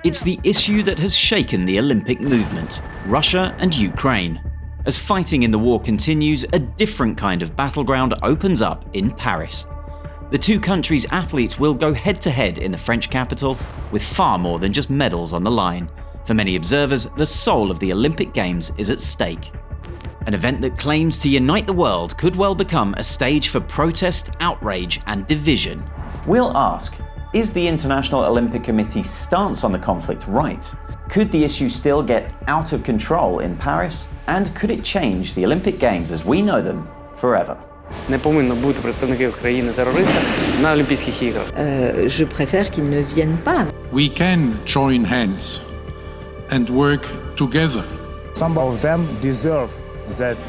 It's the issue that has shaken the Olympic movement, Russia and Ukraine. As fighting in the war continues, a different kind of battleground opens up in Paris. The two countries' athletes will go head-to-head in the French capital with far more than just medals on the line. For many observers, the soul of the Olympic Games is at stake. An event that claims to unite the world could well become a stage for protest, outrage, and division. We'll ask, is the International Olympic Committee's stance on the conflict right? Could the issue still get out of control in Paris? And could it change the Olympic Games as we know them forever? Не повинно бути представників країни-терориста на Олімпійських іграх. Je préfère qu'ils ne viennent pas. We can join hands and work together. Some of them deserve that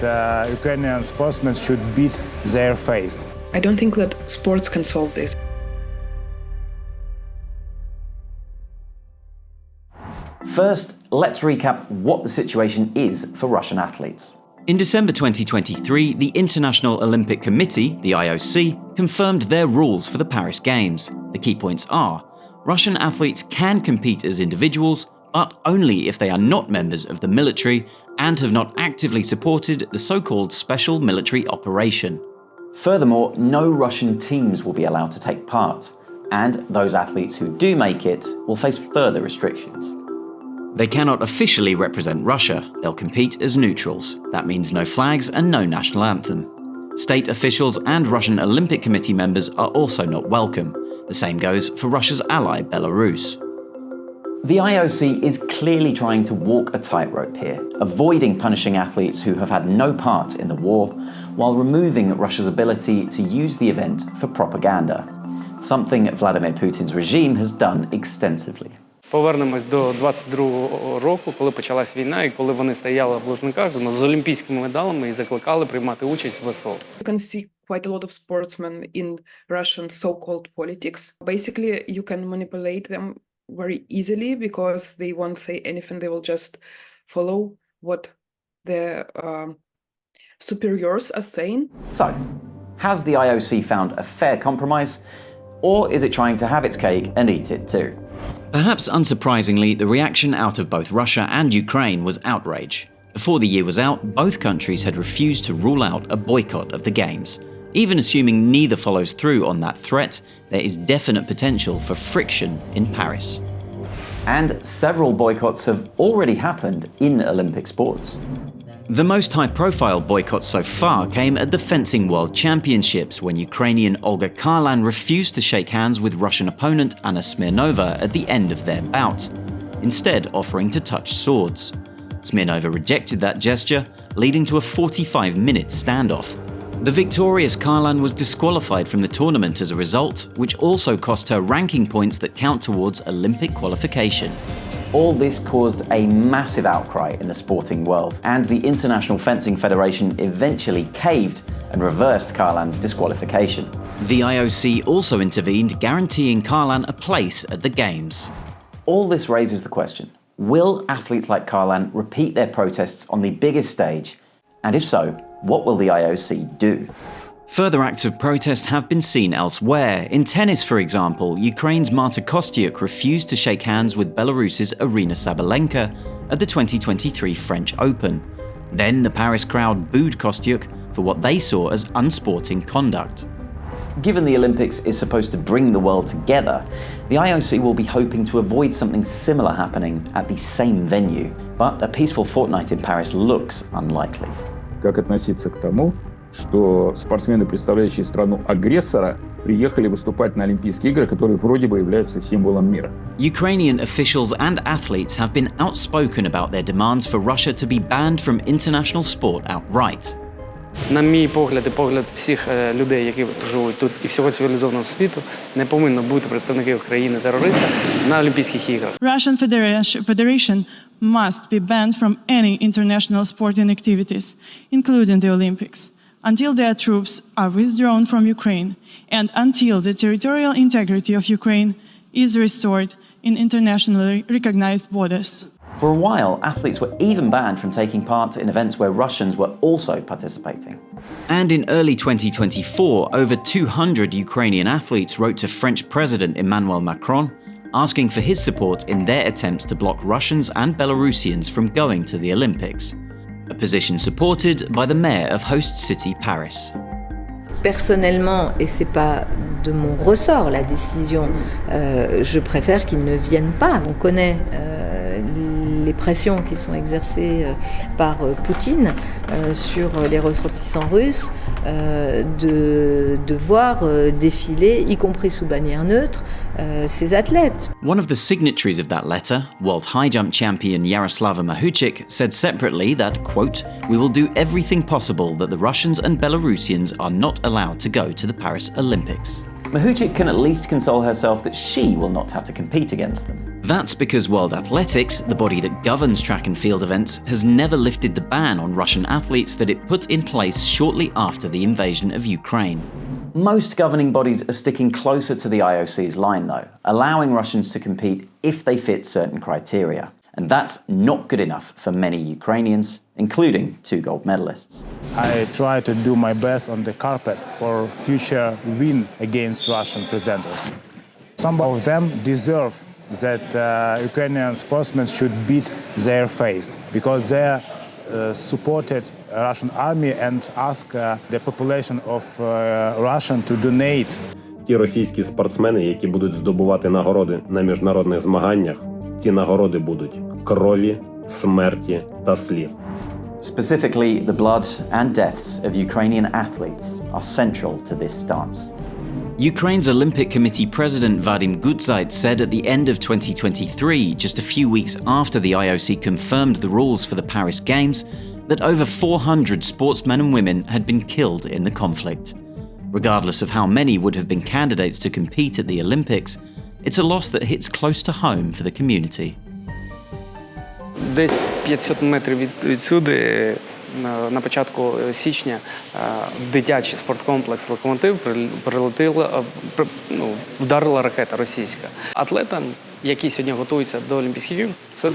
Ukrainian sportsmen should beat their face. I don't think that sports can solve this. First, let's recap what the situation is for Russian athletes. In December 2023, the International Olympic Committee, the IOC, confirmed their rules for the Paris Games. The key points are: Russian athletes can compete as individuals, but only if they are not members of the military and have not actively supported the so-called special military operation. Furthermore, no Russian teams will be allowed to take part, and those athletes who do make it will face further restrictions. They cannot officially represent Russia, they'll compete as neutrals. That means no flags and no national anthem. State officials and Russian Olympic Committee members are also not welcome. The same goes for Russia's ally, Belarus. The IOC is clearly trying to walk a tightrope here, avoiding punishing athletes who have had no part in the war, while removing Russia's ability to use the event for propaganda, something Vladimir Putin's regime has done extensively. Повернемось до 22-го року, коли почалась війна і коли вони стояли в Лужниках з олімпійськими медалями і закликали приймати участь в СВО. You can see quite a lot of sportsmen in Russian so-called politics. Basically, you can manipulate them very easily because they won't say anything. They will just follow what their superiors are saying. So, has the IOC found a fair compromise? Or is it trying to have its cake and eat it too? Perhaps unsurprisingly, the reaction out of both Russia and Ukraine was outrage. Before the year was out, both countries had refused to rule out a boycott of the Games. Even assuming neither follows through on that threat, there is definite potential for friction in Paris. And several boycotts have already happened in Olympic sports. The most high-profile boycotts so far came at the Fencing World Championships when Ukrainian Olga Karlan refused to shake hands with Russian opponent Anna Smirnova at the end of their bout, instead offering to touch swords. Smirnova rejected that gesture, leading to a 45-minute standoff. The victorious Karlan was disqualified from the tournament as a result, which also cost her ranking points that count towards Olympic qualification. All this caused a massive outcry in the sporting world, and the International Fencing Federation eventually caved and reversed Karlan's disqualification. The IOC also intervened, guaranteeing Karlan a place at the Games. All this raises the question: will athletes like Karlan repeat their protests on the biggest stage? And if so, what will the IOC do? Further acts of protest have been seen elsewhere. In tennis, for example, Ukraine's Marta Kostyuk refused to shake hands with Belarus's Arina Sabalenka at the 2023 French Open. Then the Paris crowd booed Kostyuk for what they saw as unsporting conduct. Given the Olympics is supposed to bring the world together, the IOC will be hoping to avoid something similar happening at the same venue. But a peaceful fortnight in Paris looks unlikely. Как относиться к тому, что спортсмены, представляющие страну-агрессора, приехали выступать на Олимпийские игры, которые вроде бы являются символом мира. Ukrainian officials and athletes have been outspoken about their demands for Russia to be banned from international sport outright. На мій погляд і погляд всіх людей, які живуть тут і всього цивілізованого світу, не повинно бути представників країни-терориста на Олімпійських іграх. Russian Federation must be banned from any international sporting activities, including the Olympics, until their troops are withdrawn from Ukraine and until the territorial integrity of Ukraine is restored in internationally recognized borders. For a while, athletes were even banned from taking part in events where Russians were also participating. And in early 2024, over 200 Ukrainian athletes wrote to French President Emmanuel Macron asking for his support in their attempts to block Russians and Belarusians from going to the Olympics, a position supported by the mayor of host city Paris. Personnellement, et c'est pas de mon ressort la décision, je préfère qu'ils ne viennent pas. On connaît les pressions qui sont exercées par Poutine sur les ressortissants russes, de voir défiler, y compris sous bannière neutre, ces athlètes. One of the signatories of that letter, world high jump champion Yaroslava Mahuchik, said separately that, quote, "We will do everything possible that the Russians and Belarusians are not allowed to go to the Paris Olympics." Mahuchik can at least console herself that she will not have to compete against them. That's because World Athletics, the body that governs track and field events, has never lifted the ban on Russian athletes that it put in place shortly after the invasion of Ukraine. Most governing bodies are sticking closer to the IOC's line, though, allowing Russians to compete if they fit certain criteria. And that's not good enough for many Ukrainians, including 2 gold medalists. I try to do my best on the carpet for future win against Russian presenters. Some of them deserve that Ukrainian sportsmen should beat their face because they supported Russian army and ask the population of Russia to donate. Ті російські спортсмени, які будуть здобувати нагороди на міжнародних змаганнях, ці нагороди будуть крові, смерті та сліз. Specifically, the blood and deaths of Ukrainian athletes are central to this stance. Ukraine's Olympic Committee President Vadim Gudzait said at the end of 2023, just a few weeks after the IOC confirmed the rules for the Paris Games, that over 400 sportsmen and women had been killed in the conflict. Regardless of how many would have been candidates to compete at the Olympics, it's a loss that hits close to home for the community. Десь 500 метрів відсюди, на початку січня, дитячий спорткомплекс «Локомотив» вдарила ракета російська. Атлетам, які сьогодні готуються до Олімпійських ігор, це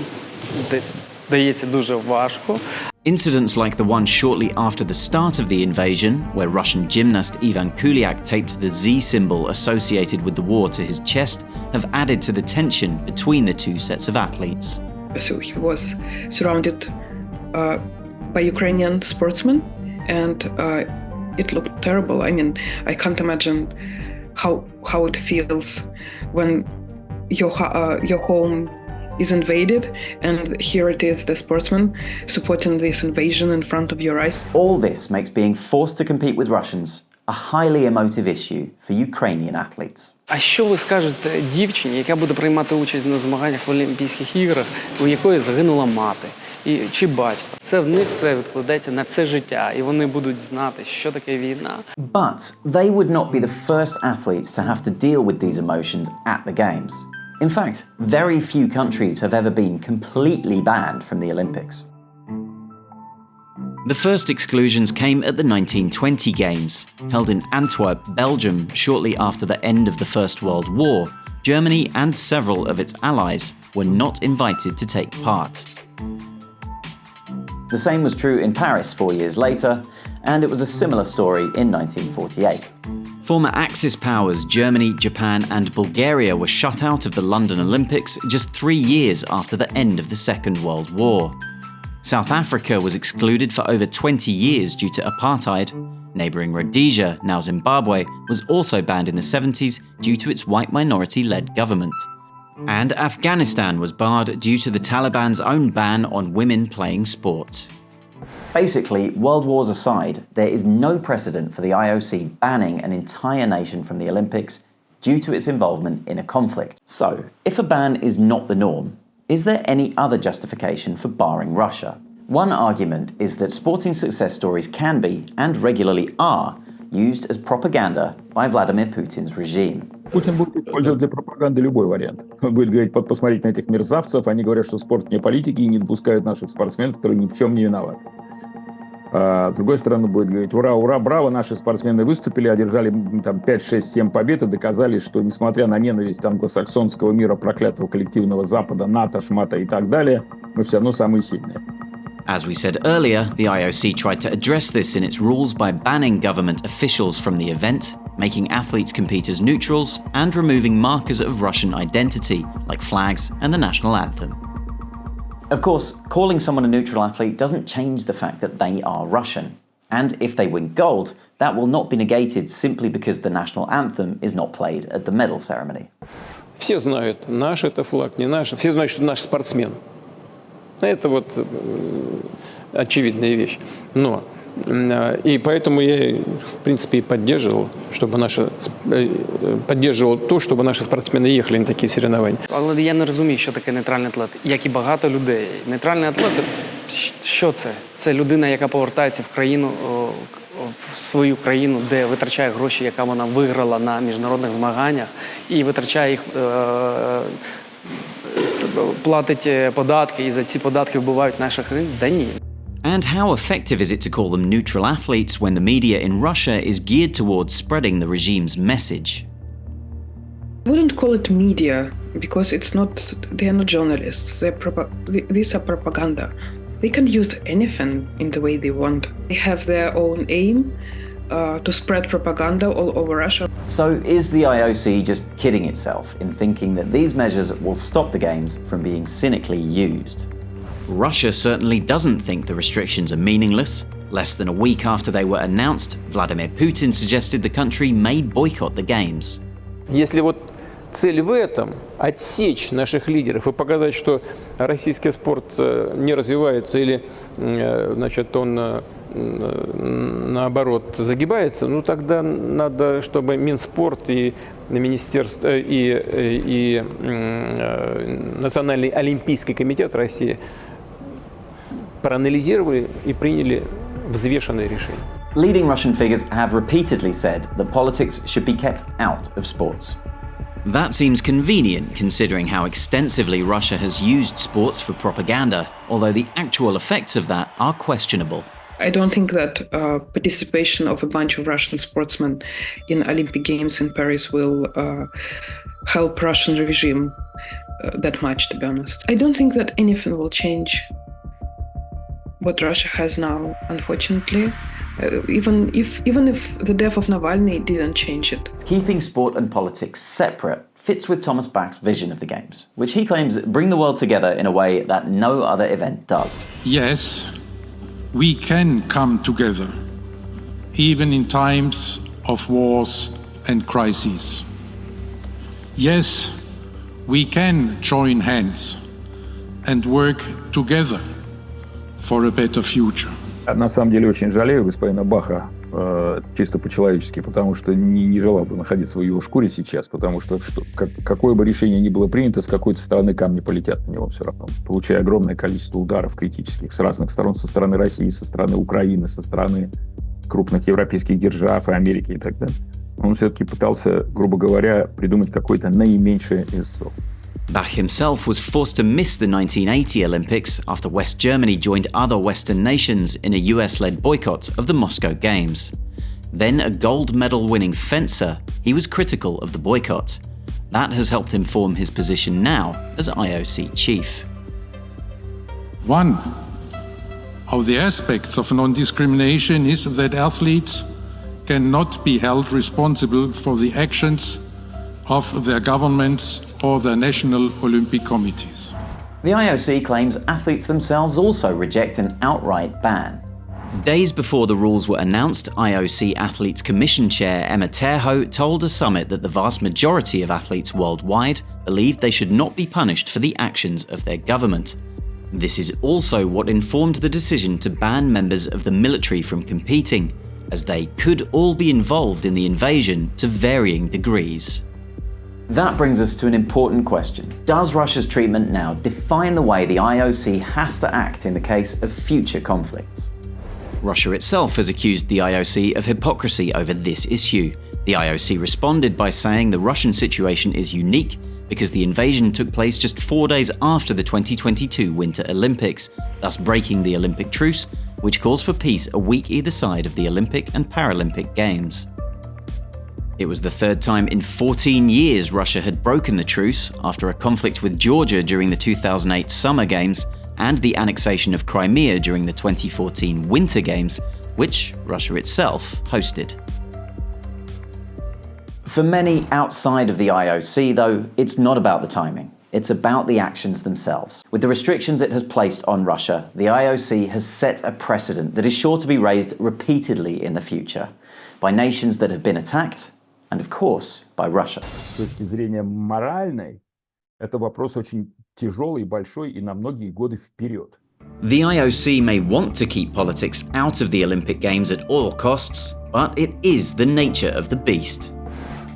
дається дуже важко. Incidents like the one shortly after the start of the invasion, where Russian gymnast Ivan Kuliak taped the Z symbol associated with the war to his chest, have added to the tension between the 2 sets of athletes. So he was surrounded by Ukrainian sportsmen, and it looked terrible. I mean, I can't imagine how it feels when your home is invaded, and here it is, the sportsman supporting this invasion in front of your eyes. All this makes being forced to compete with Russians a highly emotive issue for Ukrainian athletes. А що ви скажете дівчині, яка буде приймати участь на змаганнях в Олімпійських іграх, у якої загинула мати чи батько? Це в них все відкладеться на все життя, і вони будуть знати, що таке війна. But they would not be the first athletes to have to deal with these emotions at the Games. In fact, very few countries have ever been completely banned from the Olympics. The first exclusions came at the 1920 Games. Held in Antwerp, Belgium, shortly after the end of the First World War, Germany and several of its allies were not invited to take part. The same was true in Paris 4 years later, and it was a similar story in 1948. Former Axis powers Germany, Japan, and Bulgaria were shut out of the London Olympics just 3 years after the end of the Second World War. South Africa was excluded for over 20 years due to apartheid. Neighbouring Rhodesia, now Zimbabwe, was also banned in the 70s due to its white minority-led government. And Afghanistan was barred due to the Taliban's own ban on women playing sport. Basically, world wars aside, there is no precedent for the IOC banning an entire nation from the Olympics due to its involvement in a conflict. So, if a ban is not the norm, is there any other justification for barring Russia? One argument is that sporting success stories can be, and regularly are, used as propaganda by Vladimir Putin's regime. Путин будет использовать для пропаганды любой вариант. Он будет говорить, посмотрите на этих мерзавцев, они говорят, что спорт не политики и не допускают наших спортсменов, которые ни в чем не виноваты. А с другой стороны, будет говорить, ура, ура, браво, наши спортсмены выступили, одержали там 5, 6, 7 побед и доказали, что несмотря на ненависть англосаксонского мира, проклятого коллективного Запада, НАТО, шмата и так далее, мы все равно самые сильные. As we said earlier, the IOC tried to address this in its rules by banning government officials from the event, making athletes compete as neutrals and removing markers of Russian identity, like flags and the national anthem. Of course, calling someone a neutral athlete doesn't change the fact that they are Russian. And if they win gold, that will not be negated simply because the national anthem is not played at the medal ceremony. Все знают, наш это флаг, не наш. Все знают, что наш спортсмен. Это вот очевидная вещь. Но и поэтому я, в принципе, и поддерживал то, чтобы наші спортсмени їхали на такі соревновання. Але я не розумію, що таке нейтральний атлет, як і багато людей. Нейтральний атлет – що це? Це людина, яка повертається в країну, в свою країну, де витрачає гроші, яка вона виграла на міжнародних змаганнях, і витрачає їх, платить податки, і за ці податки вбивають наших країн? Да ні. And how effective is it to call them neutral athletes when the media in Russia is geared towards spreading the regime's message? I wouldn't call it media because they are not journalists. These are propaganda. They can use anything in the way they want. They have their own aim to spread propaganda all over Russia. So is the IOC just kidding itself in thinking that these measures will stop the games from being cynically used? Russia certainly doesn't think the restrictions are meaningless. Less than a week after they were announced, Vladimir Putin suggested the country may boycott the games. Если вот цель в этом – отсечь наших лидеров и показать, что российский спорт не развивается или, значит, он наоборот загибается, ну тогда надо, чтобы Минспорт и Министерство и Национальный олимпийский комитет России проанализировали и приняли взвешенное решение. Leading Russian figures have repeatedly said that politics should be kept out of sports. That seems convenient considering how extensively Russia has used sports for propaganda, although the actual effects of that are questionable. I don't think that participation of a bunch of Russian sportsmen in Olympic Games in Paris will help Russian regime that much, to be honest. I don't think that anything will change what Russia has now, unfortunately. Even if the death of Navalny didn't change it. Keeping sport and politics separate fits with Thomas Bach's vision of the Games, which he claims bring the world together in a way that no other event does. Yes, we can come together, even in times of wars and crises. Yes, we can join hands and work together for a better future. На самом деле очень жалею господина Баха, чисто по-человечески, потому что не желал бы находиться в его шкуре сейчас, потому что какое бы решение ни было принято, с какой-то стороны камни полетят на него все равно, получая огромное количество ударов критических с разных сторон, со стороны России, со стороны Украины, со стороны крупных европейских держав и Америки и так далее. Он все-таки пытался, грубо говоря, придумать какое-то наименьшее из зол. Bach himself was forced to miss the 1980 Olympics after West Germany joined other Western nations in a US-led boycott of the Moscow Games. Then a gold medal-winning fencer, he was critical of the boycott. That has helped him form his position now as IOC chief. One of the aspects of non-discrimination is that athletes cannot be held responsible for the actions of their governments or their national Olympic committees. The IOC claims athletes themselves also reject an outright ban. Days before the rules were announced, IOC Athletes Commission Chair Emma Terho told a summit that the vast majority of athletes worldwide believed they should not be punished for the actions of their government. This is also what informed the decision to ban members of the military from competing, as they could all be involved in the invasion to varying degrees. That brings us to an important question. Does Russia's treatment now define the way the IOC has to act in the case of future conflicts? Russia itself has accused the IOC of hypocrisy over this issue. The IOC responded by saying the Russian situation is unique because the invasion took place just 4 days after the 2022 Winter Olympics, thus breaking the Olympic truce, which calls for peace a week either side of the Olympic and Paralympic Games. It was the third time in 14 years Russia had broken the truce after a conflict with Georgia during the 2008 Summer Games and the annexation of Crimea during the 2014 Winter Games, which Russia itself hosted. For many outside of the IOC, though, it's not about the timing. It's about the actions themselves. With the restrictions it has placed on Russia, the IOC has set a precedent that is sure to be raised repeatedly in the future by nations that have been attacked and, of course, by Russia. С точки зрения моральной, это вопрос очень тяжелый, большой и на многие годы вперед. The IOC may want to keep politics out of the Olympic Games at all costs, but it is the nature of the beast.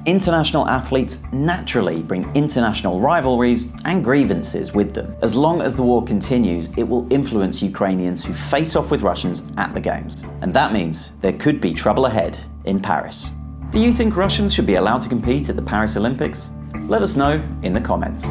International athletes naturally bring international rivalries and grievances with them. As long as the war continues, it will influence Ukrainians who face off with Russians at the Games. And that means there could be trouble ahead in Paris. Do you think Russians should be allowed to compete at the Paris Olympics? Let us know in the comments.